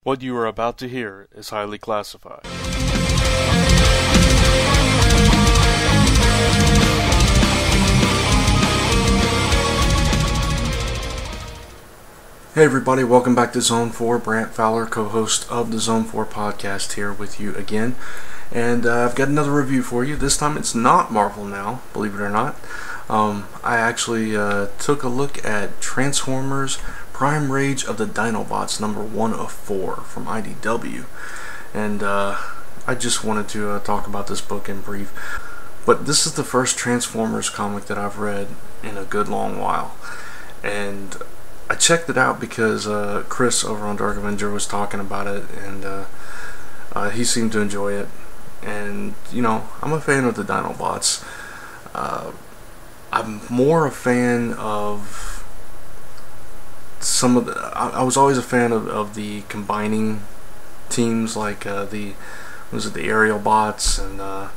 What you are about to hear is highly classified. Hey everybody, welcome back to Zone 4. Brant Fowler, co-host of the Zone 4 podcast, here with you again. And I've got another review for you. This time it's not Marvel now, believe it or not. I actually took a look at Transfomers Prime Rage of the Dinobots, number 1 of 4 from IDW. And I just wanted to talk about this book in brief. But this is the first Transfomers comic that I've read in a good long while. And I checked it out because Chris over on Dark Avenger was talking about it, and he seemed to enjoy it. And, you know, I'm a fan of the Dinobots. I'm more a fan of some of the... I was always a fan of the combining teams, like the aerial bots and the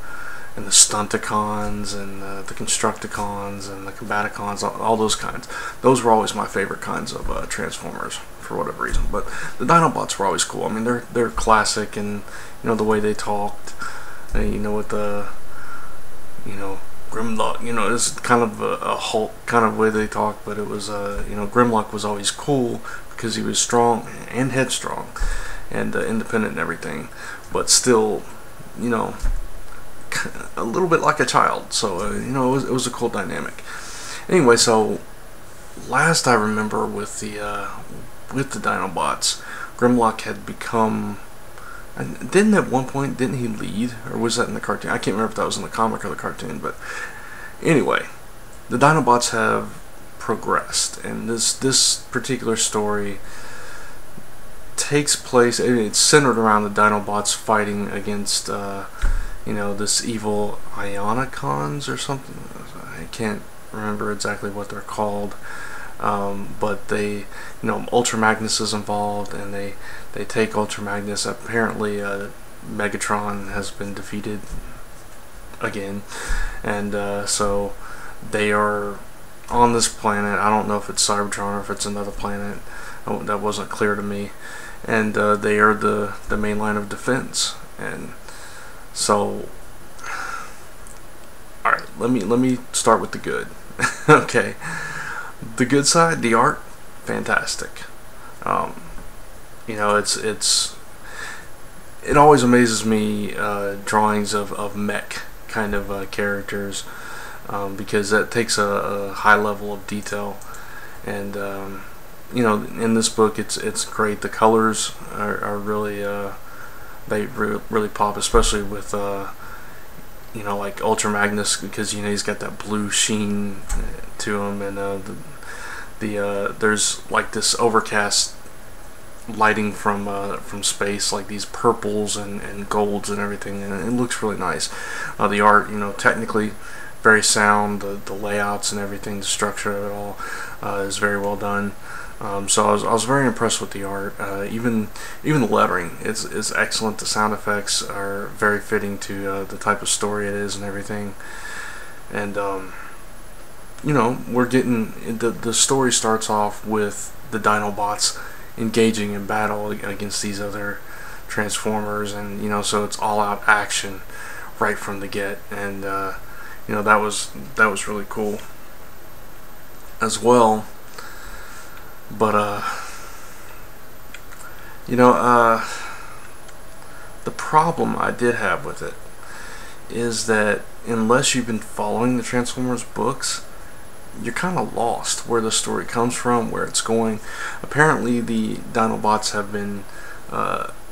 Stunticons and the Constructicons and the Combaticons, all those kinds. Those were always my favorite kinds of Transformers for whatever reason. But the Dinobots were always cool. I mean, they're classic, and you know the way they talked, and, you know, with the Grimlock. You know, it's kind of a Hulk kind of way they talked, but it was you know, Grimlock was always cool because he was strong and headstrong and independent and everything, but still, you know, a little bit like a child. So you know, it was a cool dynamic. Anyway, so last I remember with the Dinobots, Grimlock had become, and didn't at one point, didn't he lead, or was that in the cartoon? I can't remember if that was in the comic or the cartoon, but anyway, the Dinobots have progressed, and this particular story takes place, it's centered around the Dinobots fighting against you know, this evil Ionicons or something. I can't remember exactly what they're called, but they, you know, Ultra Magnus is involved, and they take Ultra Magnus. Apparently Megatron has been defeated again, and so they are on this planet. I don't know if it's Cybertron or if it's another planet. That wasn't clear to me. And they are the main line of defense. And so, alright, let me start with the good. Okay, the good side, the art, fantastic. You know, it always amazes me, drawings of mech kind of characters, because that takes a high level of detail. And you know, in this book, it's great. The colors are really they really pop, especially with you know, like Ultra Magnus, because, you know, he's got that blue sheen to him, and there's like this overcast lighting from space, like these purples and golds and everything, and it looks really nice. The art, you know, technically very sound. The layouts and everything, the structure of it all is very well done. So I was very impressed with the art. Even the lettering is excellent. The sound effects are very fitting to the type of story it is and everything. And you know, we're getting the story starts off with the Dinobots engaging in battle against these other Transformers, and you know, so it's all out action right from the get. And you know, that was really cool as well. But you know, the problem I did have with it is that unless you've been following the Transformers books, you're kind of lost where the story comes from, where it's going. Apparently the Dinobots have been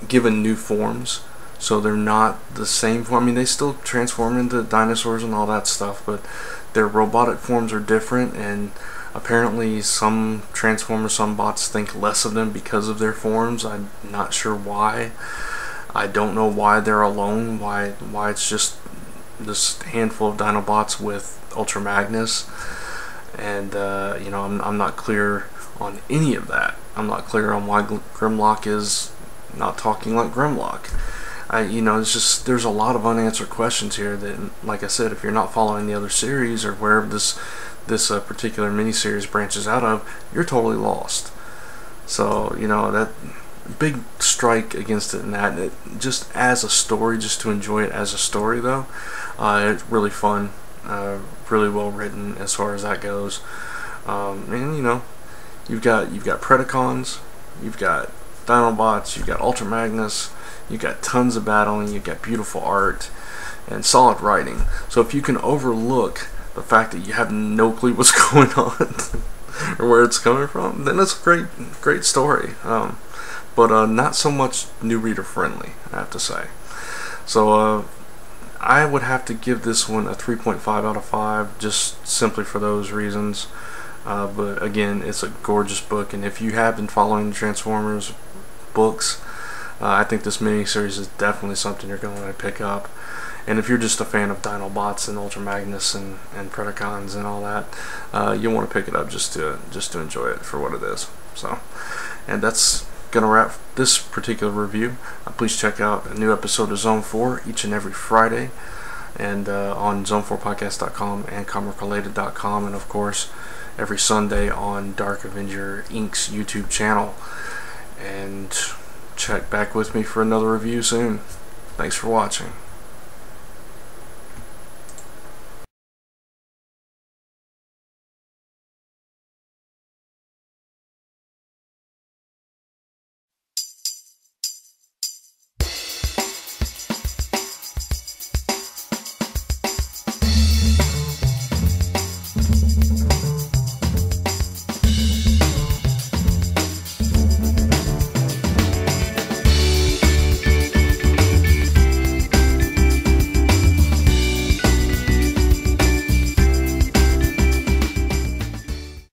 given new forms, so they're not the same form. I mean, they still transform into dinosaurs and all that stuff, but their robotic forms are different, and apparently some Transformers, some bots think less of them because of their forms. I'm not sure why. I don't know why they're alone, why it's just this handful of Dinobots with Ultra Magnus. And you know, I'm not clear on any of that. I'm not clear on why Grimlock is not talking like Grimlock. You know, it's just, there's a lot of unanswered questions here that, like I said, if you're not following the other series or wherever this particular miniseries branches out of, you're totally lost. So, you know, that big strike against it in that just as a story, just to enjoy it as a story though, it's really fun, really well written as far as that goes. And you know, you've got Predacons, you've got Dinobots, you've got Ultra Magnus, you've got tons of battling, you've got beautiful art and solid writing. So if you can overlook the fact that you have no clue what's going on or where it's coming from, then it's a great story. But not so much new reader friendly, I have to say. So I would have to give this one a 3.5 out of 5, just simply for those reasons. But again, it's a gorgeous book, and if you have been following the Transformers books, I think this miniseries is definitely something you're going to pick up. And if you're just a fan of Dinobots and Ultra Magnus and Predacons and all that, you'll want to pick it up just to enjoy it for what it is. So, and that's gonna wrap this particular review. Please check out a new episode of Zone 4 each and every Friday, and on zone4podcast.com and comicrelated.com, and of course every Sunday on Dark Avenger Inc.'s YouTube channel. And check back with me for another review soon. Thanks for watching.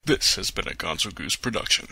This has been a Gonzo Goose production.